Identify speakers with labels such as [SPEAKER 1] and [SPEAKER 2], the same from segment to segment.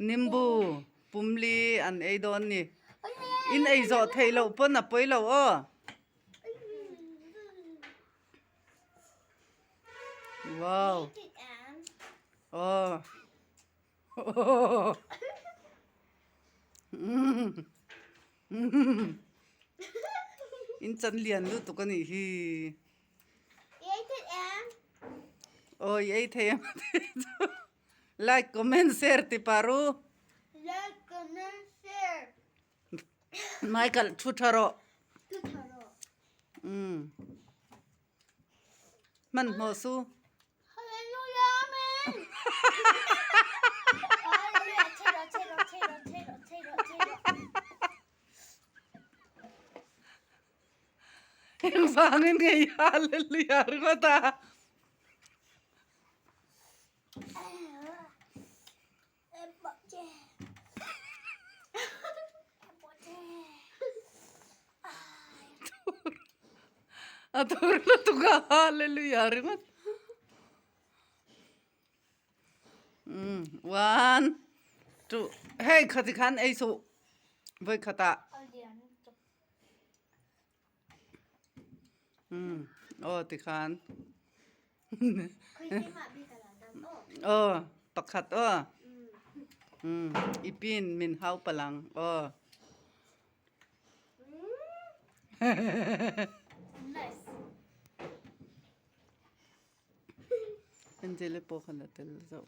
[SPEAKER 1] Nimbu pumli an ei don ni in ei zo thei lo pon na poi lo o wow oh in chan lian lu tu kan hi oh ei thei like comment share ti paru
[SPEAKER 2] like comment share
[SPEAKER 1] Michael tharo man mo su
[SPEAKER 2] hallelujah amen
[SPEAKER 1] Vangin ngai hallelujah ko ta atur lu tu ka hallelujah ringot 1 2 hey khati khan ei su voi khata oh ti khan pakhat ipin min hau palang
[SPEAKER 2] nice
[SPEAKER 1] Angela po kana tel so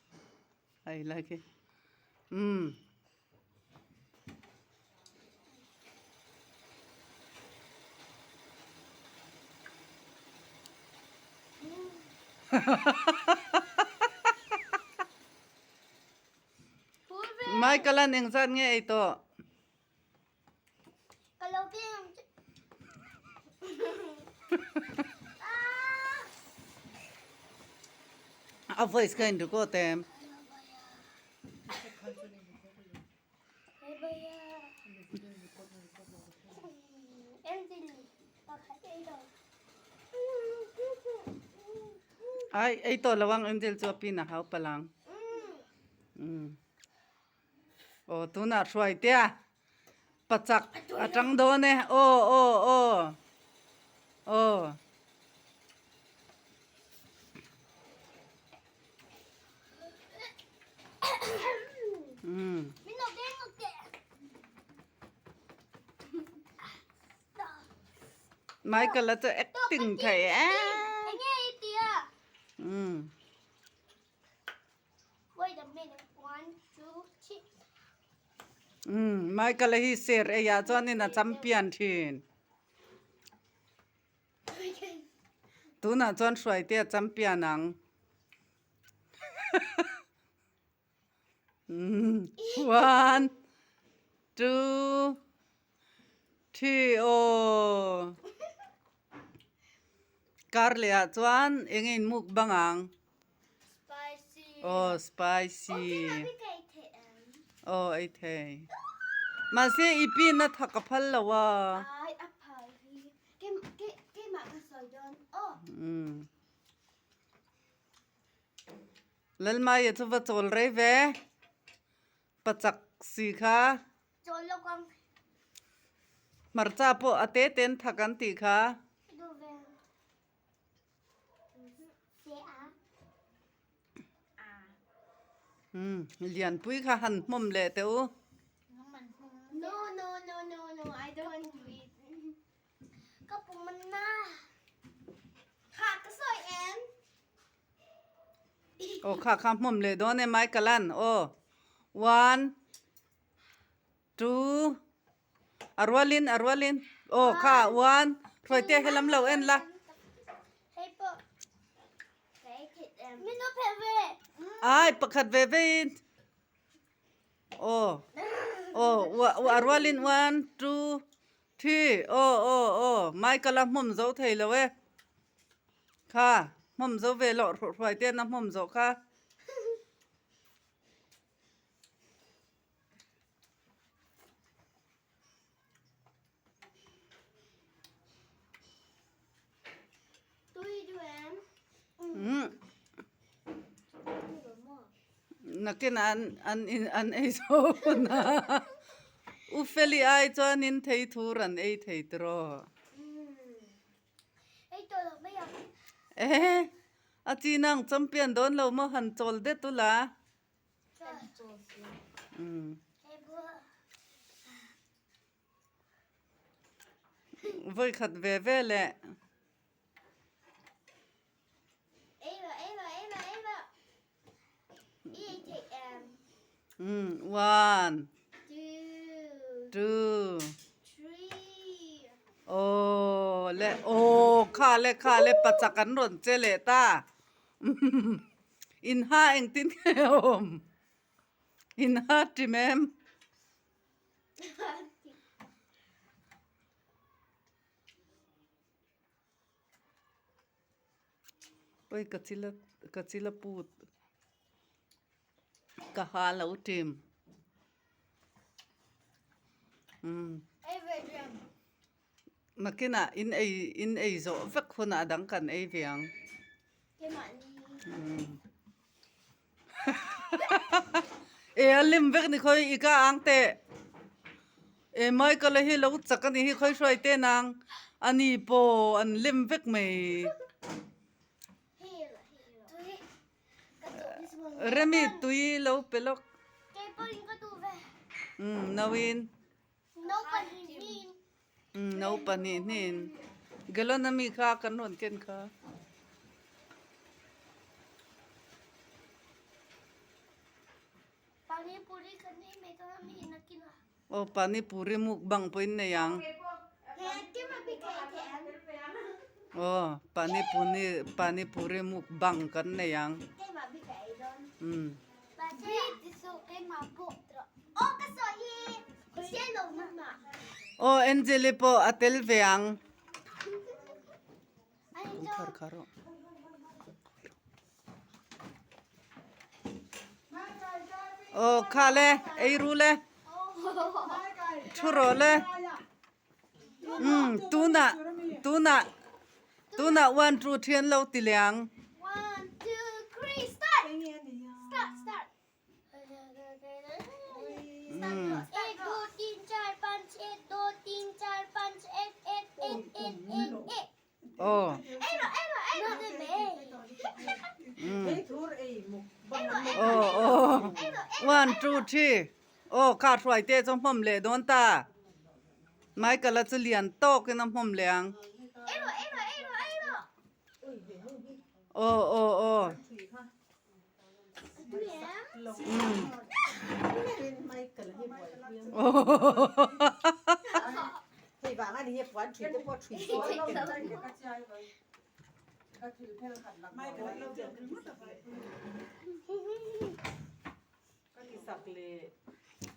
[SPEAKER 1] I like it Michael an engsan nge ito
[SPEAKER 2] kalau bilang
[SPEAKER 1] a voice kind to go them ai to lawang Angel cho pin na hau palang oh tu na thoi tia pachak atang do ne oh Michael là cho acting thầy á
[SPEAKER 2] wait a minute 1 2 3
[SPEAKER 1] Michael là hi ser ai ya cho nên là champion thin tu na chon soi tia champion ang 1 2 3 Carlia chuan engin mukbang ang
[SPEAKER 2] spicy
[SPEAKER 1] spicy ai thei ma se ipin na thaka phal lawa
[SPEAKER 2] ai aphai ke ma ka soi don
[SPEAKER 1] lalma ye chu va chol rei ve pachak si kha
[SPEAKER 2] chol lo kang
[SPEAKER 1] marcha po ate ten thakan ti kha
[SPEAKER 2] do ve se
[SPEAKER 1] lian pui kha han mom le teu
[SPEAKER 2] no I don't do it ก็ปุ่มมันน่าขาก็สวยแอน
[SPEAKER 1] kha mom le do ne mai kalan 1 2 arwalin kha 1 thoi te helam lo en la
[SPEAKER 2] ให้ปะไม่ต้องเพเว
[SPEAKER 1] ai pakhat ve ve arwalin 1 2 3 mai kalam mom zo thei lo we kha mom zo ve lo thoi te na mom zo kha นักเก็นอันไอโซนะอุเฟลีไอจวนนินเททูรันไอเทตรอ
[SPEAKER 2] ไอ้ตัวเราไม่ยอม
[SPEAKER 1] อาจีนังจำเป็นโดนเรามาหันจอลเด็ดตุละไว้ขัดเว่แหละone two โอ้เละโอ้ข้าเละปัจจักันรนเจเลตาอินห้าเองตินเขมอินห้าจิเมมโอ้ยกัจิละปูดกะฮาลาอุติมนักกินะอินไอโซฟักคนอาดังกันไอเวียงลิมเวกนี่ค่อยอีกอ่างเตะไม่ก็เลยให้เราจักกันนี่ค่อยช่วยเตนางอันนี้โปอันลิมเวกไม่เรมิตุยเราเปลกนาวินนาปันนี่กลอนมีค่ากันนนเกินค่า
[SPEAKER 2] ปานิปุริกันนี่ไม่ต้องมีนักกินอ่ะ
[SPEAKER 1] โอ้ปานิปุริมุกบังเป็นเนี่ยยังโอ้ปานิปุริมุกบังกันเนี่ยยัง
[SPEAKER 2] ปานิติสุเกมาปุตระโอ้กษัตริย์เสียลงมา
[SPEAKER 1] โอ้เอ็นเจลิโปอัตเตลเวียงคาร์โอ้ข้าเล่ไอรู้เล่ชุโรเล่ตูน่ะวันจูเทียนเราติเลียง
[SPEAKER 2] 1 2 3 start 1 2 3 4 5 1 2 3 4 5 1
[SPEAKER 1] โอ้โอ้วันจูทีโอ้ข้าช่วยเตะจงผมเล่โดนตาไม่ก็ละจะเลียนโตกันน้ำผมเลียงโอ้โ
[SPEAKER 3] thì vàng anh hiệp quán thủy tôi có thủy sói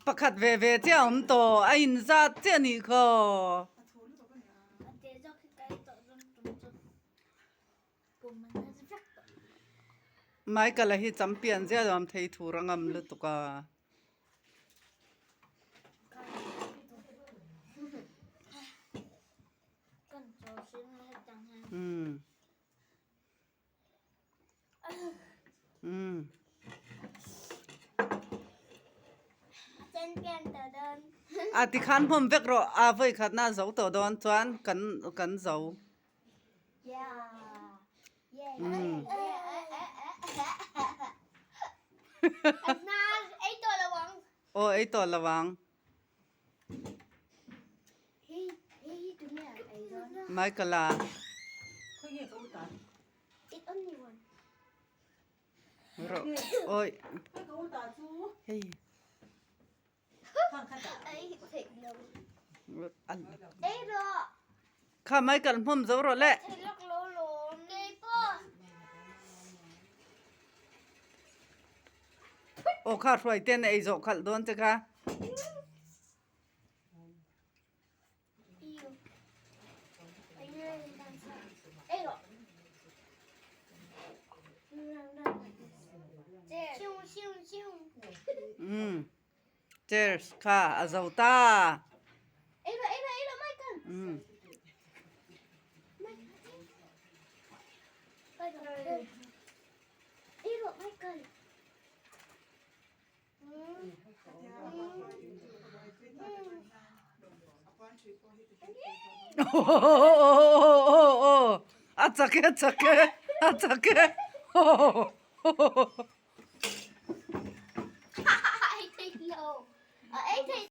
[SPEAKER 1] ประคัดเวเจ้าผมโตไอ้อินซาเจ้านี่ก็ไม่ก็เลยจำเป็นเจ้าผมไทยทูรังอำลุตุกาอาทิคันผมเวกรออาไว้ขัดหน้าเสาตัวดอนจวนกันเสา
[SPEAKER 2] ไอ้ตัวระวัง
[SPEAKER 1] โอ้ไอตัวระวังไม่ก็ลาโอ้ยเฮ้ยข้าไม่กันผมจะรอแหละโอ้ข้าช่วยเต้นไอ้โจขัดโดนจ้ะค่ะcheers ค่ะอาซาตา
[SPEAKER 2] ไอ้ละไม่กันไอ้ละไม่กัน
[SPEAKER 1] 아차게.
[SPEAKER 2] I take low. I take